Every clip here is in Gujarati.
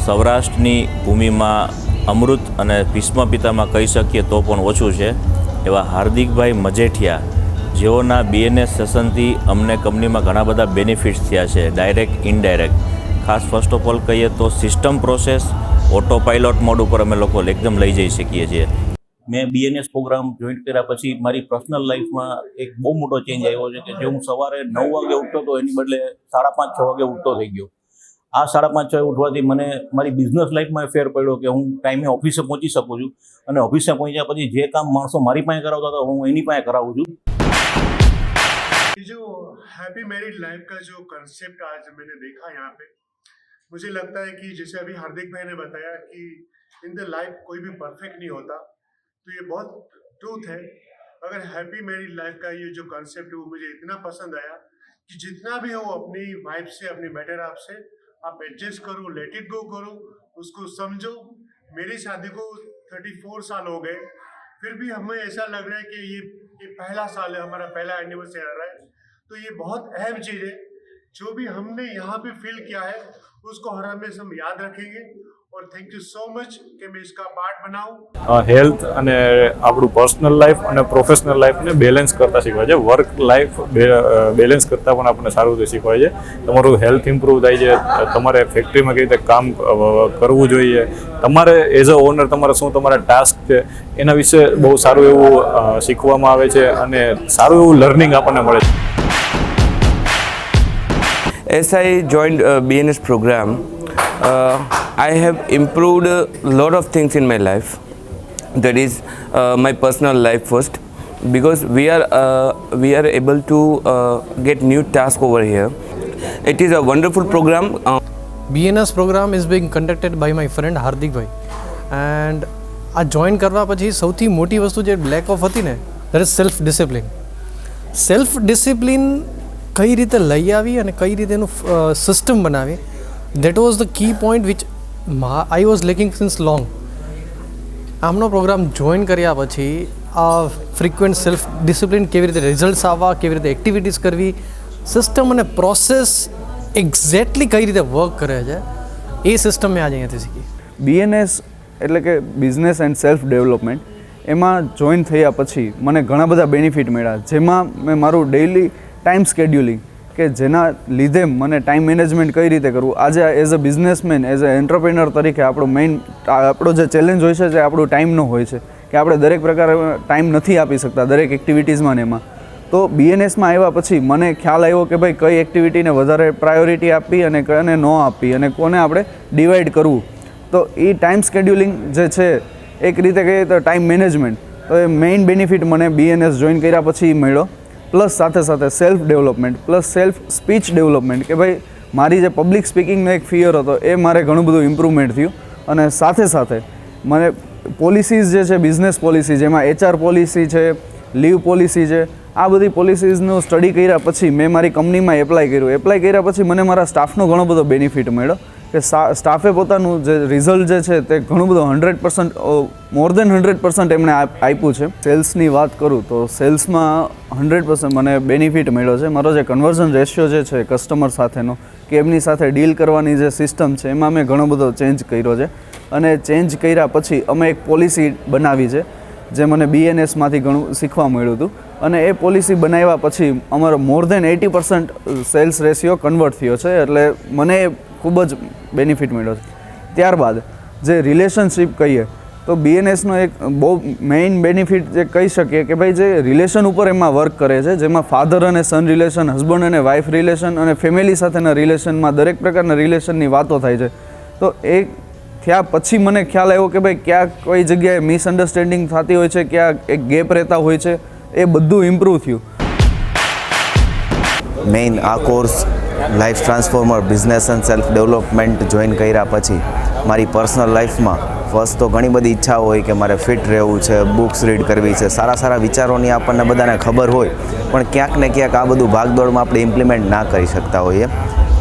સૌરાષ્ટ્રની ભૂમિમાં અમૃત અને ભીષ્મ પિતામાં કહી શકીએ તો પણ ઓછું છે એવા હાર્દિકભાઈ મજેઠિયા, જેઓના બીએનએસ સેશનથી અમને કંપનીમાં ઘણા બધા બેનિફિટ્સ થયા છે, ડાયરેક્ટ ઇનડાયરેક્ટ. ખાસ ફર્સ્ટ ઓફ ઓલ કહીએ તો system process auto pilot mode ઉપર અમે લોકો એકદમ લઈ જઈ શકીએ છીએ. મેં બીએનએસ પ્રોગ્રામ જોઈન કર્યા પછી મારી પર્સનલ લાઈફમાં એક બહુ મોટો ચેન્જ આવ્યો છે કે જે હું સવારે 9 વાગે ઉઠતો હતો એની બદલે 5:30-6 વાગે ઉઠતો થઈ ગયો. આ 5:30-6 ઉઠવાથી મને મારી બિઝનેસ લાઈફમાં ફેર પડ્યો કે હું ટાઈમે ઓફિસે પહોંચી શકું છું અને ઓફિસે પહોંચ્યા પછી જે કામ માણસો મારી પાસે કરાવતા હતા હું એની પાસે કરાવું છું. जो हैप्पी मैरिड लाइफ का जो कंसेप्ट आज मैंने देखा यहाँ पे, मुझे लगता है कि जैसे अभी हार्दिक भाई ने बताया कि इन द लाइफ कोई भी परफेक्ट नहीं होता, तो ये बहुत ट्रूथ है. अगर हैप्पी मैरिड लाइफ का ये जो कंसेप्ट है वो मुझे इतना पसंद आया कि जितना भी हो अपनी वाइफ से, अपनी बेटर हाफ से आप एडजस्ट करो, लेट इट गो करो, उसको समझो. मेरी शादी को 34 साल हो गए, फिर भी हमें ऐसा लग रहा है कि ये पहला साल है, हमारा पहला एनिवर्सरी आ रहा है. तो ये बहुत अहम चीज़ है. जो भी हमने यहाँ पे फील किया है उसको हर हमेशा हम याद रखेंगे. और थैंक यू સો મચ કે મેં इसका પાર્ટ બનાવું. હેલ્થ અને આપણું પર્સનલ લાઈફ અને પ્રોફેશનલ લાઈફને બેલેન્સ કરતા શીખવાય છે. વર્ક લાઈફ બેલેન્સ કરતાં પણ આપણને સારું રીતે શીખવાય છે. તમારું હેલ્થ ઇમ્પ્રૂવ થાય છે, તમારે ફેક્ટરીમાં કઈ રીતે કામ કરવું જોઈએ, તમારે એઝ અ ઓનર તમારે શું તમારા ટાસ્ક છે એના વિશે બહુ સારું એવું શીખવામાં આવે છે અને સારું એવું લર્નિંગ આપણને મળે છે. As I joined BNS program, I have improved a lot of things in my life. That is my personal life first, because we are able to get new tasks over here. It is a wonderful program. BNS program is being conducted by my friend Hardik bhai, and આ જોઈન કરવા પછી સૌથી મોટી વસ્તુ જે લેક ઓફ હતી ને, that is self discipline. Self discipline કઈ રીતે લઈ આવી અને કઈ રીતે એનું સિસ્ટમ બનાવી, that was the key point which I was lacking since long. આમનો પ્રોગ્રામ જોઈન કર્યા પછી આ ફ્રિક્વન્ટ સેલ્ફ ડિસિપ્લિન, કેવી રીતે રિઝલ્ટ્સ આવવા, કેવી રીતે એક્ટિવિટીઝ કરવી, સિસ્ટમ અને પ્રોસેસ એક્ઝેક્ટલી કઈ રીતે વર્ક કરે છે, એ સિસ્ટમ મેં આજે અહીંયાથી શીખી. બીએનએસ એટલે કે બિઝનેસ એન્ડ સેલ્ફ ડેવલપમેન્ટ, એમાં જોઈન થયા પછી મને ઘણા બધા બેનિફિટ મળ્યા, જેમાં મેં મારું ડેઇલી ટાઈમ સ્કેડ્યુલિંગ કે જેના લીધે મને ટાઈમ મેનેજમેન્ટ કઈ રીતે કરવું. આજે as a businessman, as a entrepreneur તરીકે આપણો જે ચેલેન્જ હોય છે જે આપણું ટાઈમનો હોય છે કે આપણે દરેક પ્રકારે ટાઈમ નથી આપી શકતા દરેક એક્ટિવિટીઝમાં ને એમાં. તો બીએનએસમાં આવ્યા પછી મને ખ્યાલ આવ્યો કે ભાઈ કઈ એક્ટિવિટીને વધારે પ્રાયોરિટી આપવી અને કને ન આપવી અને કોને આપણે ડિવાઈડ કરવું. તો એ ટાઈમ સ્કેડ્યુલિંગ જે છે એક રીતે કહીએ તો ટાઈમ મેનેજમેન્ટ, તો એ મેઇન બેનિફિટ મને બીએનએસ જોઈન કર્યા પછી મળ્યો. પ્લસ સાથે સાથે self development, plus self speech development, કે ભાઈ મારી જે પબ્લિક સ્પીકિંગનો એક ફિયર હતો એ મારે ઘણું બધું ઇમ્પ્રુવમેન્ટ થયું. અને સાથે સાથે મને પોલિસીઝ જે છે, બિઝનેસ પોલિસી, જેમાં HR પોલિસી છે, લીવ પોલિસી છે, આ બધી પોલિસીઝનું સ્ટડી કર્યા પછી મેં મારી કંપનીમાં એપ્લાય કર્યું. એપ્લાય કર્યા પછી મને મારા સ્ટાફનો ઘણો બધો બેનિફિટ મળ્યો કે સ્ટાફે પોતાનું જે રિઝલ્ટ જે છે તે ઘણું બધું 100%, મોર દેન 100% એમણે આપ્યું છે. સેલ્સની વાત કરું તો સેલ્સમાં 100% મને બેનિફિટ મળ્યો છે. મારો જે કન્વર્ઝન રેશિયો જે છે કસ્ટમર સાથેનો, કે એમની સાથે ડીલ કરવાની જે સિસ્ટમ છે, એમાં મેં ઘણો બધો ચેન્જ કર્યો છે. અને ચેન્જ કર્યા પછી અમે એક પોલિસી બનાવી છે જે મને બીએનએસમાંથી ઘણું શીખવા મળ્યું હતું. અને એ પોલિસી બનાવ્યા પછી અમારો મોર દેન 80% સેલ્સ રેશિયો કન્વર્ટ થયો છે, એટલે મને ખૂબ જ બેનિફિટ મળ્યો છે. ત્યારબાદ જે રિલેશનશિપ કહીએ તો બીએનએસનો એક બહુ મેઇન બેનિફિટ જે કહી શકીએ કે ભાઈ જે રિલેશન ઉપર એમાં વર્ક કરે છે, જેમાં ફાધર અને સન રિલેશન, હસબન્ડ અને વાઇફ રિલેશન અને ફેમિલી સાથેના રિલેશનમાં દરેક પ્રકારના રિલેશનની વાતો થાય છે. તો એ થયા પછી મને ખ્યાલ આવ્યો કે ભાઈ ક્યાંક કોઈ જગ્યાએ મિસઅન્ડરસ્ટેન્ડિંગ થતી હોય છે, ક્યાંક એક ગેપ રહેતા હોય છે, એ બધું ઇમ્પ્રૂવ થયું. મેઇન આ course life transformer business and self development join કર્યા પછી મારી પર્સનલ લાઈફમાં ફર્સ્ટ તો ઘણી બધી ઈચ્છા હોય કે મારે ફિટ રહેવું છે, બુક્સ રીડ કરવી છે, સારા સારા વિચારોની આપણને બધાને ખબર હોય, પણ ક્યાંક ને ક્યાંક આ બધું ભાગદોડમાં આપણે ઇમ્પ્લિમેન્ટ ના કરી શકતા હોઈએ.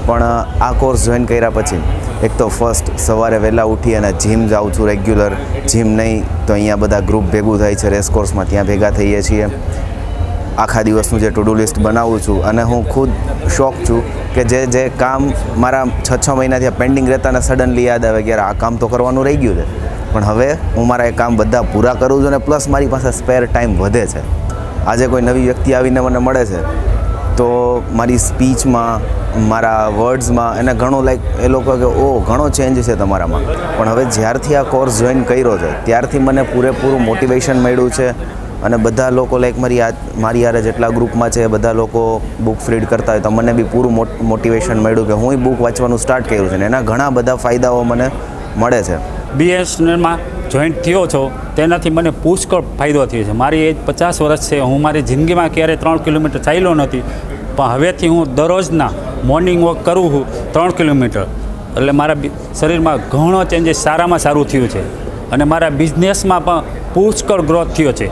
પણ આ કોર્સ જોઈન કર્યા પછી એક તો ફર્સ્ટ સવારે વહેલા ઉઠી અને જીમ જાઉં છું રેગ્યુલર. જીમ નહીં તો અહીંયા બધા ગ્રુપ ભેગું થાય છે રેસકોર્સમાં, ત્યાં ભેગા થઈએ છીએ. આખા દિવસનું જે ટુ ડુ લિસ્ટ બનાવું છું અને હું ખુદ શોખ છું કે જે કામ મારા 6 મહિનાથી પેન્ડિંગ રહેતા ને સડનલી યાદ આવે કે યાર આ કામ તો કરવાનું રહી ગયું છે, પણ હવે હું મારા એ કામ બધા પૂરા કરું છું અને પ્લસ મારી પાસે સ્પેર ટાઈમ વધે છે. આજે કોઈ નવી વ્યક્તિ આવીને મને મળે છે તો મારી સ્પીચમાં, મારા વર્ડ્સમાં એને ઘણો એ લોકો કે ઓ ઘણો ચેન્જ છે તમારામાં. પણ હવે જ્યારથી આ કોર્સ જોઈન કર્યો છે ત્યારથી મને પૂરેપૂરું મોટિવેશન મળ્યું છે અને બધા લોકો મારી યારે જેટલા ગ્રુપમાં છે બધા લોકો બુક્સ રીડ કરતા હોય તો મને બી પૂરું મોટિવેશન મળ્યું કે હું બુક વાંચવાનું સ્ટાર્ટ કર્યું છે ને એના ઘણા બધા ફાયદાઓ મને મળે છે. BSNLમાં જોઈન્ટ થયો છો તેનાથી મને પુષ્કળ ફાયદો થયો છે. મારી એજ 50 વર્ષ છે. હું મારી જિંદગીમાં ક્યારેય 3 કિલોમીટર ચાલ્યો નથી, પણ હવેથી હું દરરોજના મોર્નિંગ વોક કરું છું 3 કિલોમીટર. એટલે મારા શરીરમાં ઘણો ચેન્જીસ સારામાં સારું થયું છે અને મારા બિઝનેસમાં પણ પુષ્કળ ગ્રોથ થયો છે.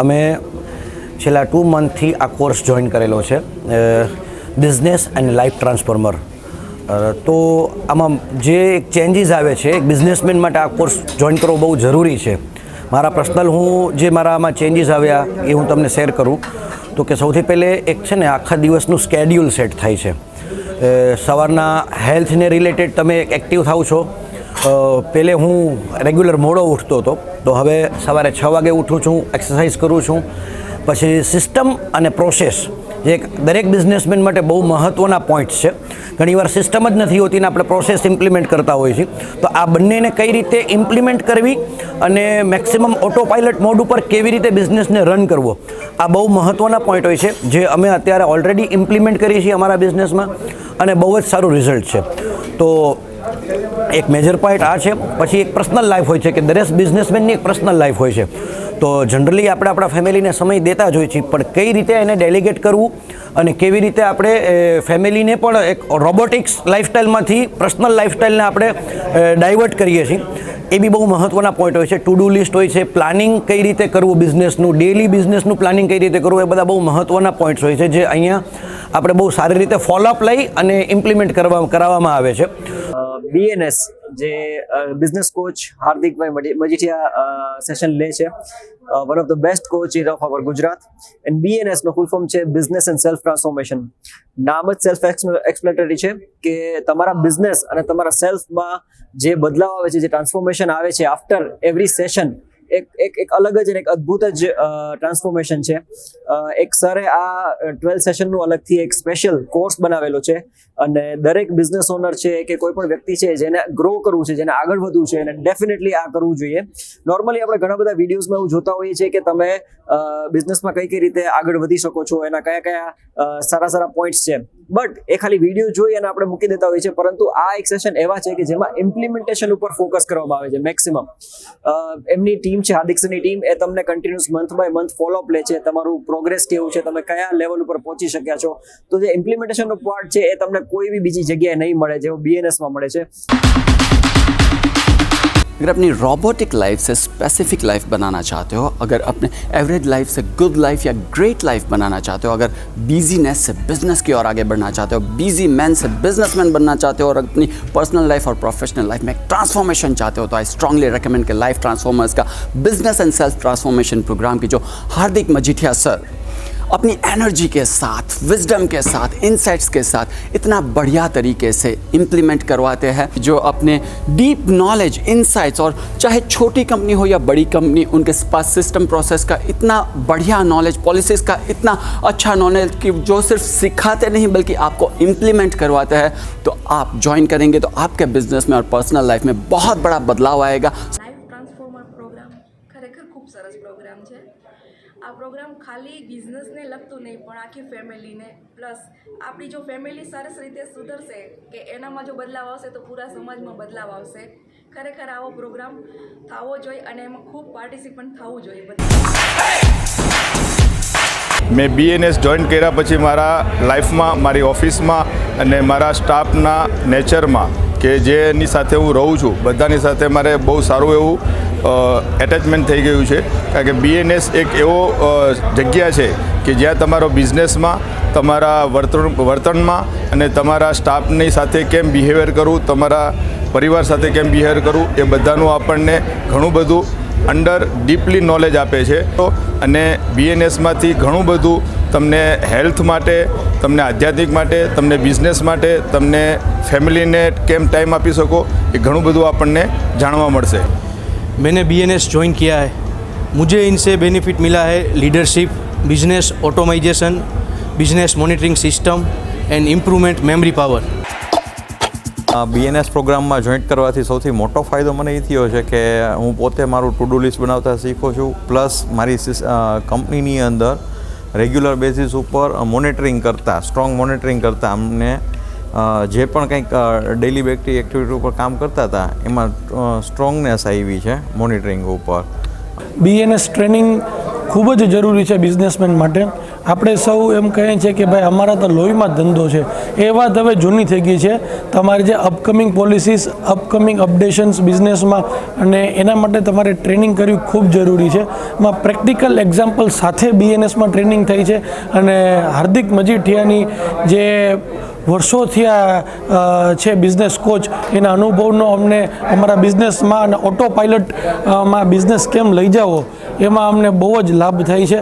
અમે છેલ્લા 2 મંથથી આ કોર્સ જોઈન કરેલો છે, બિઝનેસ એન્ડ લાઈફ ટ્રાન્સફોર્મર. તો આમાં જે એક ચેન્જીસ આવે છે, એક બિઝનેસમેન માટે આ કોર્સ જોઈન કરવો બહુ જરૂરી છે. મારા પર્સનલ જે મારા આમાં ચેન્જીસ આવ્યા એ હું તમને શેર કરું તો કે સૌથી પહેલે એક છે ને આખા દિવસનું સ્કેડ્યુલ સેટ થાય છે. સવારના હેલ્થને રિલેટેડ તમે એક્ટિવ થાવ છો. પહેલે હું રેગ્યુલર મોડો ઉઠતો હતો તો હવે સવારે 6 વાગે ઉઠું છું, એક્સરસાઇઝ કરું છું. પછી સિસ્ટમ અને પ્રોસેસ જે દરેક બિઝનેસમેન માટે બહુ મહત્ત્વના પોઈન્ટ્સ છે. ઘણીવાર સિસ્ટમ જ નથી હોતી ને આપણે પ્રોસેસ ઇમ્પ્લિમેન્ટ કરતા હોઈએ છીએ. તો આ બંનેને કઈ રીતે ઇમ્પ્લિમેન્ટ કરવી અને મેક્સિમમ ઓટો પાયલટ મોડ ઉપર કેવી રીતે બિઝનેસને રન કરવો, આ બહુ મહત્ત્વના પોઈન્ટ હોય છે જે અમે અત્યારે ઓલરેડી ઇમ્પ્લિમેન્ટ કરી છીએ અમારા બિઝનેસમાં અને બહુ જ સારું રિઝલ્ટ છે. તો એક મેજર પોઈન્ટ આ છે. પછી એક પર્સનલ લાઈફ હોય છે કે દરેક બિઝનેસમેનની એક પર્સનલ લાઈફ હોય છે. તો જનરલી આપણે આપણા ફેમિલીને સમય દેતા જ હોઈએ છીએ, પણ કઈ રીતે એને ડેલિગેટ કરવું અને કેવી રીતે આપણે ફેમિલીને પણ એક રોબોટિક્સ લાઈફસ્ટાઈલમાંથી પર્સનલ લાઈફસ્ટાઈલને આપણે ડાયવર્ટ કરીએ છીએ, એ બી બહુ મહત્ત્વના પોઈન્ટ હોય છે. ટુ ડુ લિસ્ટ હોય છે, પ્લાનિંગ કઈ રીતે કરવું બિઝનેસનું, ડેલી બિઝનેસનું પ્લાનિંગ કઈ રીતે કરવું, એ બધા બહુ મહત્ત્વના પોઈન્ટ્સ હોય છે જે અહીંયા આપણે બહુ સારી રીતે ફોલોઅપ લઈ અને ઇમ્પ્લિમેન્ટ કરાવવામાં આવે છે. BNS જે business coach Hardikbhai Majithia session લે છે, one of the best coach in of our Gujarat. And BNS નો ફૂલ ફોર્મ છે બિઝનેસ એન્ડ સેલ્ફ ટ્રાન્સફોર્મેશન. નામ જ સેલ્ફ એક્સપ્લેનેટરી છે કે તમારા બિઝનેસ અને તમારા સેલ્ફમાં જે બદલાવ આવે છે, જે ટ્રાન્સફોર્મેશન આવે છે આફ્ટર એવરી સેશન, એક અલગ જ એક અદ્ભુત જ ટ્રાન્સફોર્મેશન છે. એક સરે આ 12 સેશનનું અલગથી એક સ્પેશિયલ કોર્સ બનાવેલો છે અને દરેક બિઝનેસ ઓનર છે કે કોઈ પણ વ્યક્તિ છે જેને ગ્રો કરવું છે, જેને આગળ વધવું છે, એને ડેફિનેટલી આ કરવું જોઈએ. નોર્મલી આપણે ઘણા બધા વિડીયોઝમાં એવું જોતા હોઈએ છીએ કે તમે બિઝનેસમાં કઈ રીતે આગળ વધી શકો છો, એના કયા સારા પોઈન્ટ્સ છે, બટ એ ખાલી વિડીયો જોઈ અને આપણે મૂકી દેતા હોઈએ છીએ. પરંતુ આ એક સેશન એવા છે કે જેમાં ઇમ્પ્લિમેન્ટેશન ઉપર ફોકસ કરવામાં આવે છે મેક્સિમમ. એમની ટીમ છે, હાર્દિક સરની ટીમ, એ તમને continuous month by month follow up લે છે, તમારું પ્રોગ્રેસ કેવું છે, તમે કયા લેવલ ઉપર પહોંચી શક્યા છો. તો જે ઇમ્પ્લિમેન્ટેશનનો પાર્ટ છે એ તમને કોઈ भी બીજી જગ્યાએ નહીં મળે જેવો BNS માં મળે છે. अगर अपनी रोबोटिक लाइफ से स्पेसिफिक लाइफ बनाना चाहते हो, अगर अपने एवरेज लाइफ से गुड लाइफ या ग्रेट लाइफ बनाना चाहते हो, अगर बिजीनेस से बिजनेस की ओर आगे बढ़ना चाहते हो, बिजी मैन से बिजनेसमैन बनना चाहते हो और अपनी पर्सनल लाइफ और प्रोफेशनल लाइफ में एक ट्रांसफॉर्मेशन चाहते हो, तो आई स्ट्रांगली रिकमेंड कि लाइफ ट्रांसफॉर्मर्स का business and self transformation programme की जो हार्दिक मजीठिया सर अपनी एनर्जी के साथ, विजडम के साथ, इनसाइट्स के साथ इतना बढ़िया तरीके से इम्प्लीमेंट करवाते हैं, जो अपने डीप नॉलेज, इनसाइट्स, और चाहे छोटी कंपनी हो या बड़ी कंपनी, उनके पास सिस्टम प्रोसेस का इतना बढ़िया नॉलेज, पॉलिसीज़ का इतना अच्छा नॉलेज कि जो सिर्फ सिखाते नहीं बल्कि आपको इम्प्लीमेंट करवाते हैं. तो आप ज्वाइन करेंगे तो आपके बिजनेस में और पर्सनल लाइफ में बहुत बड़ा बदलाव आएगा. લાઈફ ટ્રાન્સફોર્મર પ્રોગ્રામ ખરેખર ખૂબ સરસ પ્રોગ્રામ છે. આ પ્રોગ્રામ ખાલી બિઝનેસને લગતું નહીં પણ આખી ફેમિલીને, પ્લસ આપણી જો ફેમિલી સરસ રીતે સુધરશે કે એનામાં જો બદલાવ આવશે તો પૂરા સમાજમાં બદલાવ આવશે. ખરેખર આવો પ્રોગ્રામ થવો જોઈએ અને એમાં ખૂબ પાર્ટિસિપન્ટ થવું જોઈએ બધા. મેં BNS જોઈન કર્યા પછી મારા લાઈફમાં, મારી ઓફિસમાં અને મારા સ્ટાફના નેચરમાં કે જેની સાથે હું રહું છું બધાની સાથે મારે બહુ સારું એવું એટેચમેન્ટ થઈ ગયું છે. કારણ કે BNS એક એવો જગ્યા છે કે જ્યાં તમારો બિઝનેસમાં, તમારા વર્તનમાં અને તમારા સ્ટાફની સાથે કેમ બિહેવિયર કરવું, તમારા પરિવાર સાથે કેમ બિહેવિયર કરવું, એ બધાનું આપણને ઘણું બધું અંડર ડીપલી નોલેજ આપે છે. અને બીએનએસમાંથી ઘણું બધું તમને હેલ્થ માટે, તમને આધ્યાત્મિક માટે, તમને બિઝનેસ માટે, તમને ફેમિલીને કેમ ટાઈમ આપી શકો એ ઘણું બધું આપણને જાણવા મળશે. मैंने BNS ज्वाइन किया है. मुझे इनसे बेनिफिट मिला है leadership, business automisation, business monitoring system and improvement memory power. BNS પ્રોગ્રામમાં જોઈન્ટ કરવાથી સૌથી મોટો ફાયદો મને એ થયો છે કે હું પોતે મારું ટુ ડુ લિસ્ટ બનાવતા શીખું છું, પ્લસ મારી કંપનીની અંદર રેગ્યુલર બેઝિસ ઉપર મોનિટરિંગ કરતાં, સ્ટ્રોંગ મોનિટરિંગ કરતાં અમને જે પણ કંઈક ડેલી એક્ટિવિટી ઉપર કામ કરતા હતા એમાં સ્ટ્રોંગનેસ આવી છે મોનિટરિંગ ઉપર. BNS ટ્રેનિંગ ખૂબ જ જરૂરી છે બિઝનેસમેન માટે. આપણે સૌ એમ કહીએ છીએ કે ભાઈ અમારા તો લોહીમાં જ ધંધો છે, એ વાત હવે જૂની થઈ ગઈ છે. તમારે જે અપકમિંગ પોલિસીસ, અપકમિંગ અપડેશન્સ બિઝનેસમાં, અને એના માટે તમારે ટ્રેનિંગ કરવી ખૂબ જરૂરી છે. એમાં પ્રેક્ટિકલ એક્ઝામ્પલ સાથે BNSમાં ટ્રેનિંગ થઈ છે. અને હાર્દિક મજીઠિયાની જે વર્ષોથી આ છે બિઝનેસ કોચ, એના અનુભવનો અમને અમારા બિઝનેસમાં અને ઓટો પાયલટમાં બિઝનેસ કેમ લઈ જાવો એમાં અમને બહુ જ લાભ થાય છે.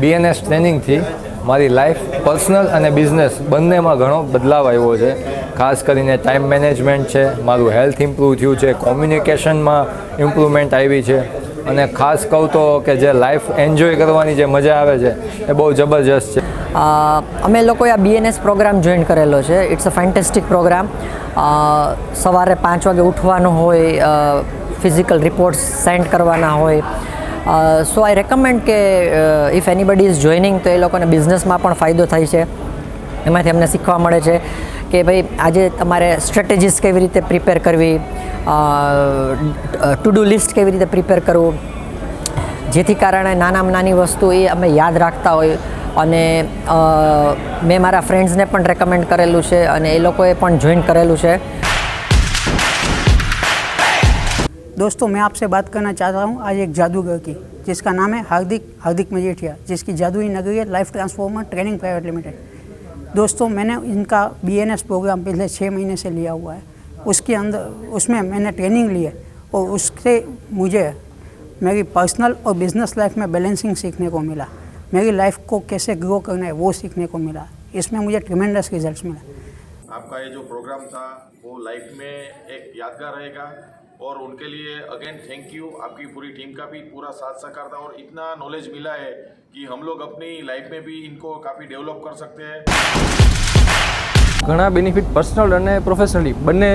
BNS ટ્રેનિંગથી મારી લાઈફ, પર્સનલ અને બિઝનેસ બંનેમાં ઘણો બદલાવ આવ્યો છે. ખાસ કરીને ટાઈમ મેનેજમેન્ટ છે, મારું હેલ્થ ઇમ્પ્રૂવ થયું છે, કોમ્યુનિકેશનમાં ઇમ્પ્રુવમેન્ટ આવી છે, અને ખાસ કહું તો કે જે લાઈફ એન્જોય કરવાની જે મજા આવે છે એ બહુ જબરજસ્ત છે. અમે લોકોએ આ BNS પ્રોગ્રામ જોઈન કરેલો છે. It's a fantastic programme. સવારે 5 વાગે ઉઠવાનું હોય, ફિઝિકલ રિપોર્ટ્સ સેન્ડ કરવાના હોય. સો આઈ રેકમેન્ડ કે ઇફ એનીબડી ઇઝ જોઈનિંગ તો એ લોકોને બિઝનેસમાં પણ ફાયદો થાય છે. એમાંથી અમને શીખવા મળે છે કે ભાઈ આજે તમારે સ્ટ્રેટેજીસ કેવી રીતે પ્રિપેર કરવી, ટુ ડુ લિસ્ટ કેવી રીતે પ્રિપેર કરવું, જેથી કારણે નાનામાં નાની વસ્તુ એ અમે યાદ રાખતા હોય. અને મેં મારા ફ્રેન્ડ્સને પણ રેકમેન્ડ કરેલું છે અને એ લોકોએ પણ જોઈન કરેલું છે. दोस्तों मैं आपसे बात करना चाहता हूँ आज एक जादूगर की, जिसका नाम है हार्दिक मजीठिया, जिसकी जादुई नगरी है life transformer training private limited. दोस्तों मैंने इनका BNS प्रोग्राम पिछले 6 महीने से लिया हुआ है. उसके अंदर उसमें मैंने ट्रेनिंग ली है और उससे मुझे मेरी पर्सनल और बिजनेस लाइफ में बैलेंसिंग सीखने को मिला. मेरी लाइफ को कैसे ग्रो करना है वो सीखने को मिला. इसमें मुझे ट्रिमेंडस रिजल्ट्स मिला. आपका ये जो प्रोग्राम था वो लाइफ में एक यादगार रहेगा और उनके लिए अगेन थैंक यू. आपकी पूरी टीम का भी पूरा साथ सहकार था और इतना नॉलेज मिला है कि हम लोग अपनी लाइफ में भी इनको काफ़ी डेवलप कर सकते हैं. ઘણા બેનિફિટ પર્સનલ અને પ્રોફેશનલી બંને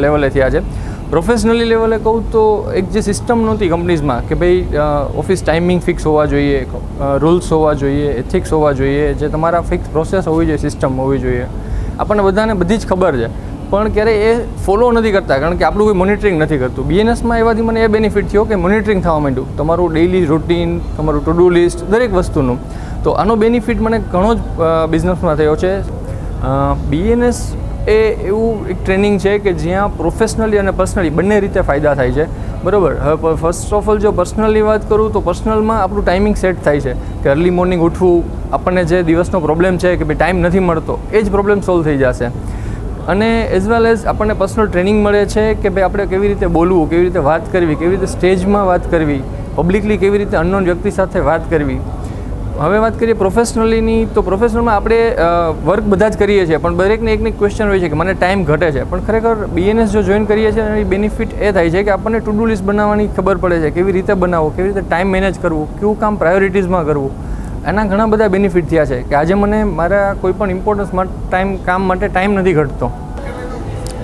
લેવલે થયા છે. પ્રોફેશનલી લેવલે કહું તો એક જે સિસ્ટમ નહોતી કંપનીઝમાં કે ભાઈ ઓફિસ ટાઈમિંગ ફિક્સ હોવા જોઈએ, રૂલ્સ હોવા જોઈએ, એથિક્સ હોવા જોઈએ, જે તમારા ફિક્સ પ્રોસેસ હોવી જોઈએ, સિસ્ટમ હોવી જોઈએ. આપણને બધાને બધી જ ખબર છે, પણ ક્યારે એ ફોલો નથી કરતા કારણ કે આપણું કોઈ મોનિટરિંગ નથી કરતું. BNSમાં એવાથી મને એ બેનિફિટ થયો કે મોનિટરિંગ થવા માંડ્યું, તમારું ડેઇલી રૂટીન, તમારું ટુ ડુ લિસ્ટ, દરેક વસ્તુનું. તો આનો બેનિફિટ મને ઘણો જ બિઝનેસમાં થયો છે. BNS એ એવું એક ટ્રેનિંગ છે કે જ્યાં પ્રોફેશનલી અને પર્સનલી બંને રીતે ફાયદા થાય છે. બરાબર. હવે ફર્સ્ટ ઓફ ઓલ જો પર્સનલી વાત કરું તો પર્સનલમાં આપણું ટાઈમિંગ સેટ થાય છે કે અર્લી મોર્નિંગ ઉઠવું, આપણને જે દિવસનો પ્રોબ્લેમ છે કે ભાઈ ટાઈમ નથી મળતો એ જ પ્રોબ્લેમ સોલ્વ થઈ જશે. અને એઝ વેલ એઝ આપણને પર્સનલ ટ્રેનિંગ મળે છે કે ભાઈ આપણે કેવી રીતે બોલવું, કેવી રીતે વાત કરવી, કેવી રીતે સ્ટેજમાં વાત કરવી, પબ્લિકલી કેવી રીતે અનનોન વ્યક્તિ સાથે વાત કરવી. હવે વાત કરીએ પ્રોફેશનલીની, તો પ્રોફેશનલમાં આપણે વર્ક બધા જ કરીએ છીએ, પણ દરેકને એકને એક ક્વેશ્ચન હોય છે કે મને ટાઈમ ઘટે છે. પણ ખરેખર BNS જો જોઈન કરીએ છીએ એની બેનિફિટ એ થાય છે કે આપણને ટુ ડુ લિસ્ટ બનાવવાની ખબર પડે છે, કેવી રીતે બનાવવું, કેવી રીતે ટાઈમ મેનેજ કરવું, કેવું કામ પ્રાયોરિટીઝમાં કરવું. એના ઘણા બધા બેનિફિટ થયા છે કે આજે મને મારા કોઈ પણ ઇમ્પોર્ટન્સ કામ માટે ટાઈમ નથી ઘટતો.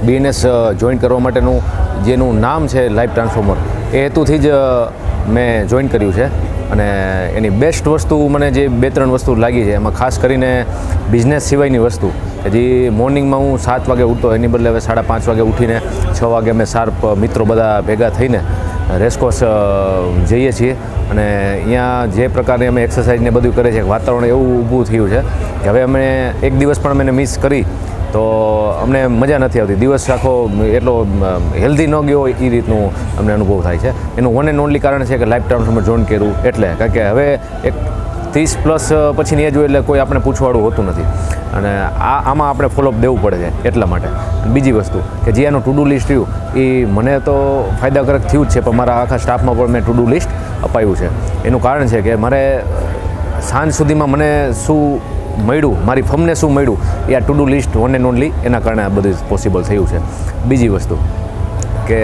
BNS જોઈન કરવા માટેનું જેનું નામ છે લાઈફ ટ્રાન્સફોર્મર, એ હેતુથી જ મેં જોઈન કર્યું છે. અને એની બેસ્ટ વસ્તુ મને જે 2-3 વસ્તુ લાગી છે, એમાં ખાસ કરીને બિઝનેસ સિવાયની વસ્તુ કે જે મોર્નિંગમાં હું 7 વાગે ઉઠતો, એની બદલે હવે 5:30 વાગે ઉઠીને 6 વાગે અમે શાર્પ મિત્રો બધા ભેગા થઈને રેસકોર્સ જઈએ છીએ. અને અહીંયા જે પ્રકારની અમે એક્સરસાઇઝ ને બધું કરે છે, વાતાવરણ એવું ઊભું થયું છે કે હવે અમે એક દિવસ પણ અમે મિસ કરી તો અમને મજા નથી આવતી. દિવસ આખો એટલો હેલ્ધી ન ગયો હોય એ રીતનું અમને અનુભવ થાય છે. એનું વન એન્ડ ઓનલી કારણ છે કે લાઈફ ટ્રાન્સફોર્મર જોઈન કર્યું એટલે, કારણ કે હવે એક 30+ પછીની એજ હોય એટલે કોઈ આપણે પૂછવાળું હોતું નથી અને આમાં આપણે ફોલોઅપ દેવું પડે છે એટલા માટે. બીજી વસ્તુ કે જે એનું ટુ ડુ લિસ્ટ રહ્યું એ મને તો ફાયદાકારક થયું જ છે, પણ મારા આખા સ્ટાફમાં પણ મેં ટુ ડુ લિસ્ટ અપાયું છે. એનું કારણ છે કે મારે સાંજ સુધીમાં મને શું મળ્યું, મારી ફર્મને શું મળ્યું એ આ to do list one and only એના કારણે આ બધું પોસિબલ થયું છે. બીજી વસ્તુ કે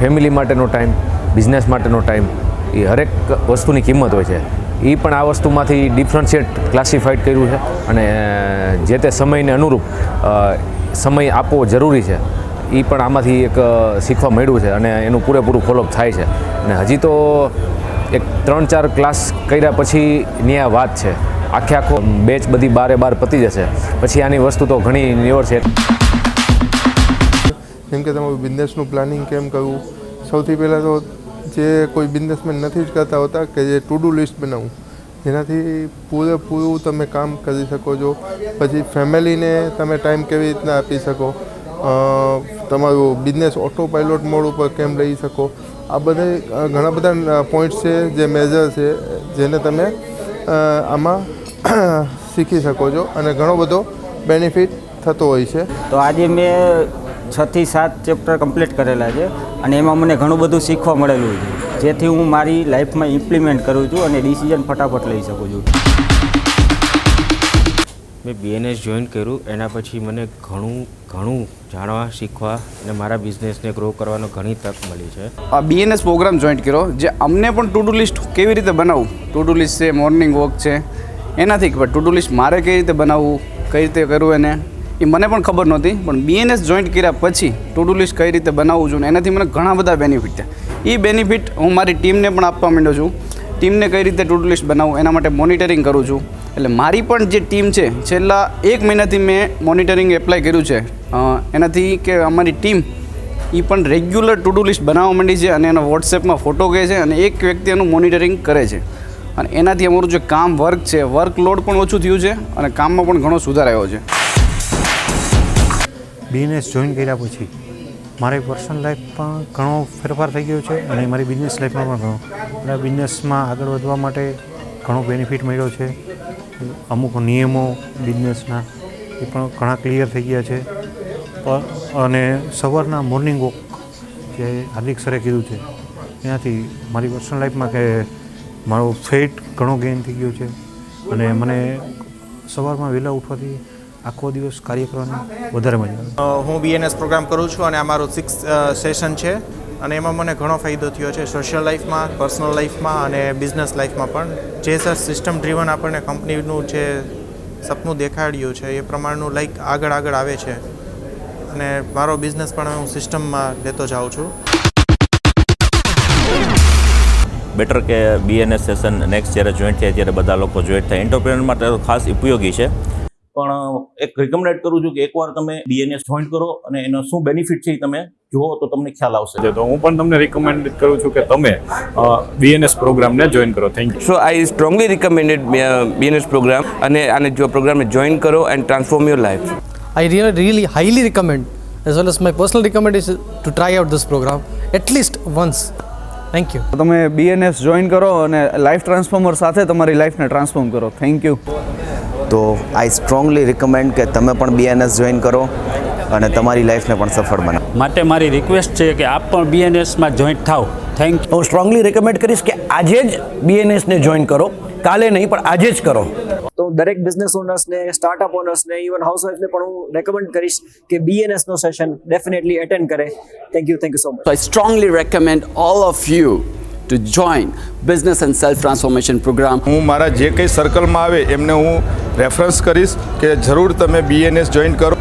ફેમિલી માટેનો ટાઈમ, બિઝનેસ માટેનો ટાઈમ, એ હરેક વસ્તુની કિંમત હોય છે. એ પણ આ વસ્તુમાંથી ડિફરન્શિએટ ક્લાસિફાઈડ કર્યું છે અને જે તે સમયને અનુરૂપ સમય આપવો જરૂરી છે એ પણ આમાંથી એક શીખવા મળ્યું છે અને એનું પૂરેપૂરું ફોલોઅપ થાય છે. અને હજી તો એક 3-4 ક્લાસ કર્યા પછીની આ વાત છે. આખો બેચ બધી બાર પતી જશે પછી આની વસ્તુ તો ઘણી નિવડ છે. જેમ કે તમારું બિઝનેસનું પ્લાનિંગ કેમ કરવું, સૌથી પહેલાં તો જે કોઈ બિઝનેસમેન નથી જ કરતા હોતા કે જે ટુ ડુ લિસ્ટ બનાવવું, જેનાથી પૂરેપૂરું તમે કામ કરી શકો છો. પછી ફેમિલીને તમે ટાઈમ કેવી રીતના આપી શકો, તમારું બિઝનેસ ઓટો પાયલોટ મોડ ઉપર કેમ લઈ શકો, આ બધા ઘણા બધા પોઈન્ટ્સ છે જે મેજર છે જેને તમે આમાં શીખી શકો છો અને ઘણો બધો બેનિફિટ થતો હોય છે. તો આજે મેં 6 થી 7 ચેપ્ટર કમ્પ્લીટ કરેલા છે અને એમાં મને ઘણું બધું શીખવા મળેલું છે, જેથી હું મારી લાઈફમાં ઇમ્પ્લિમેન્ટ કરું છું અને ડિસિઝન ફટાફટ લઈ શકું છું. મેં BNS જોઈન કર્યું એના પછી મને ઘણું જાણવા, શીખવા અને મારા બિઝનેસને ગ્રો કરવાનો ઘણી તક મળી છે. આ BNS પ્રોગ્રામ જોઈન કર્યો જે અમને પણ ટુ ડુ લિસ્ટ કેવી રીતે બનાવવું, ટુ ડુ લિસ્ટ છે, મોર્નિંગ વોક છે, એનાથી ખબર ટુ ડુ લિસ્ટ મારે કઈ રીતે બનાવવું, કઈ રીતે કરવું એને એ મને પણ ખબર નહોતી. પણ BNS જોઈન્ટ કર્યા પછી ટુ ડુ લિસ્ટ કઈ રીતે બનાવવું છું ને એનાથી મને ઘણા બધા બેનિફિટ છે. એ બેનિફિટ હું મારી ટીમને પણ આપવા માંડ્યો છું. ટીમને કઈ રીતે ટુ ડુ લિસ્ટ બનાવવું એના માટે મોનિટરિંગ કરું છું. એટલે મારી પણ જે ટીમ છે છેલ્લા 1 મહિનાથી મેં મોનિટરિંગ એપ્લાય કર્યું છે એનાથી કે અમારી ટીમ એ પણ રેગ્યુલર ટુ ડુ લિસ્ટ બનાવવા માંડી છે અને એનો વોટ્સએપમાં ફોટો કહે છે અને એક વ્યક્તિ એનું મોનિટરિંગ કરે છે અને એનાથી અમારું જે કામ વર્ક છે, વર્કલોડ પણ ઓછું થયું છે અને કામમાં પણ ઘણો સુધાર આવ્યો છે. BNS જોઈન કર્યા પછી મારી પર્સનલ લાઈફમાં ઘણો ફેરફાર થઈ ગયો છે અને મારી બિઝનેસ લાઈફમાં પણ ઘણો, અને બિઝનેસમાં આગળ વધવા માટે ઘણો બેનિફિટ મળ્યો છે. અમુક નિયમો બિઝનેસના એ પણ ઘણા ક્લિયર થઈ ગયા છે. અને સવારના મોર્નિંગ વોક જે હાર્દિક સરે કીધું છે એનાથી મારી પર્સનલ લાઈફમાં કે મારો ફેટ ઘણો ગેઇન થઈ ગયો છે અને મને સવારમાં વહેલા ઉઠવાથી આખો દિવસ કાર્ય કરવાની વધારે મજા આવે. હું BNS પ્રોગ્રામ કરું છું અને આ મારું 6th સેશન છે અને એમાં મને ઘણો ફાયદો થયો છે સોશિયલ લાઈફમાં, પર્સનલ લાઈફમાં અને બિઝનેસ લાઈફમાં પણ. જે સર સિસ્ટમ ડ્રીવન આપણને કંપનીનું જે સપનું દેખાડ્યું છે એ પ્રમાણનું આગળ આવે છે અને મારો બિઝનેસ પણ હું સિસ્ટમમાં લેતો જાઉં છું. બેટર કે BNS સેશન નેક્સ્ટ જ્યારે જોઈન્ટ થાય ત્યારે બધા લોકો જોઈન્ટ થાય. એન્ટરપ્રેનર માટે ખાસ ઉપયોગી છે. પણ એક રિકમેન્ડ કરું છું કે એકવાર તમે BNS જોઈન કરો અને એનો શું બેનિફિટ છે એ તમે જુઓ તો તમને ખ્યાલ આવશે. તો હું પણ તમને રિકમેન્ડ કરું છું કે તમે BNS પ્રોગ્રામને જોઈન કરો. Thank you. So I strongly recommended BNS programme અને આને જો પ્રોગ્રામને જોઈન કરો and transform your life. I really highly recommend, as well as my personal recommendation, to try out this program at least once. Thank you. તમે BNS જોઈન કરો અને લાઈફ ટ્રાન્સફોર્મર સાથે તમારી લાઈફને ટ્રાન્સફોર્મ કરો. Thank you. તો આઈ સ્ટ્રોંગલી રિકમેન્ડ કે તમે પણ BNS જોઈન કરો અને તમારી લાઈફને પણ સફળ બનાવો. માટે મારી રિક્વેસ્ટ છે કે આપ પણ BNSમાં જોઈન્ટ થાઓ. Thank you. હું સ્ટ્રોંગલી રેકમેન્ડ કરીશ કે આજે જ BNSને જોઈન કરો, કાલે નહીં પણ આજે જ કરો. તો દરેક બિઝનેસ ઓનર્સને, સ્ટાર્ટઅપ ઓનર્સને, ઇવન હાઉસવાઈફને પણ હું રેકમેન્ડ કરીશ કે BNS નો સેશન ડેફિનેટલી અટેન્ડ કરે. Thank you so much. So I strongly recommend all of you to join business and self transformation program. હું મારા જે કંઈ સર્કલમાં આવે એમને હું રેફરન્સ કરીશ કે જરૂર તમે BNS જોઈન કરો.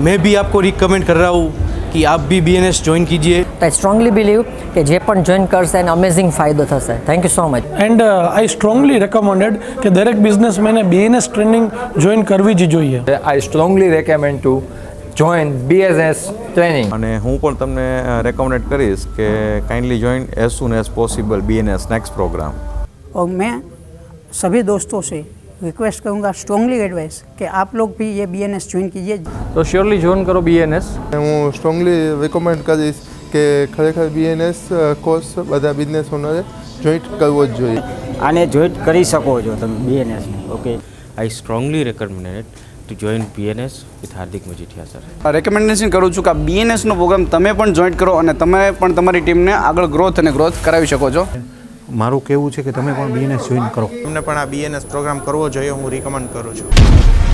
मैं भी आपको रिकमेंड कर रहा हूँ कि आप भी BNS ज्वाइन कीजिए. I strongly believe કે જે પણ જોઈન કરશે એને અમેઝિંગ ફાયદો થશે. Thank you so much. And I strongly recommended કે દરેક બિઝનેસમેને BNS ટ્રેનિંગ જોઈન કરવી જ જોઈએ. I strongly recommend to join BNS training. અને હું પણ તમને રેકમેન્ડ કરીશ કે kindly join as soon as possible BNS next programme. और मैं सभी दोस्तों से रिक्वेस्ट करूँगा, स्ट्रॉन्गली एडवाइस कि आप लोग भी ये BNS ज्वाइन कीजिए. तो श्योरली ज्वाइन करो BNS. હું સ્ટ્રોંગલી રિકમેન્ડ કરીશ કે ખરેખર BNS કોર્સ બધા બિઝનેસ ઓનરે જોઈન્ટ કરવો જ જોઈએ. આને જોઈન કરી શકો છો તમે બીએનએસને. Okay, I strongly recommend to join BNS with Hardik Majithia sir. Recommendation કરું છું કે આ બીએનએસનો પ્રોગ્રામ તમે પણ જોઈન કરો અને તમે પણ તમારી ટીમને આગળ ગ્રોથ કરાવી શકો છો. મારું કહેવું છે કે તમે પણ બીએનએસ જોઈન કરો. તમને પણ આ બીએનએસ પ્રોગ્રામ કરવો જોઈએ, હું રિકમેન્ડ કરું છું.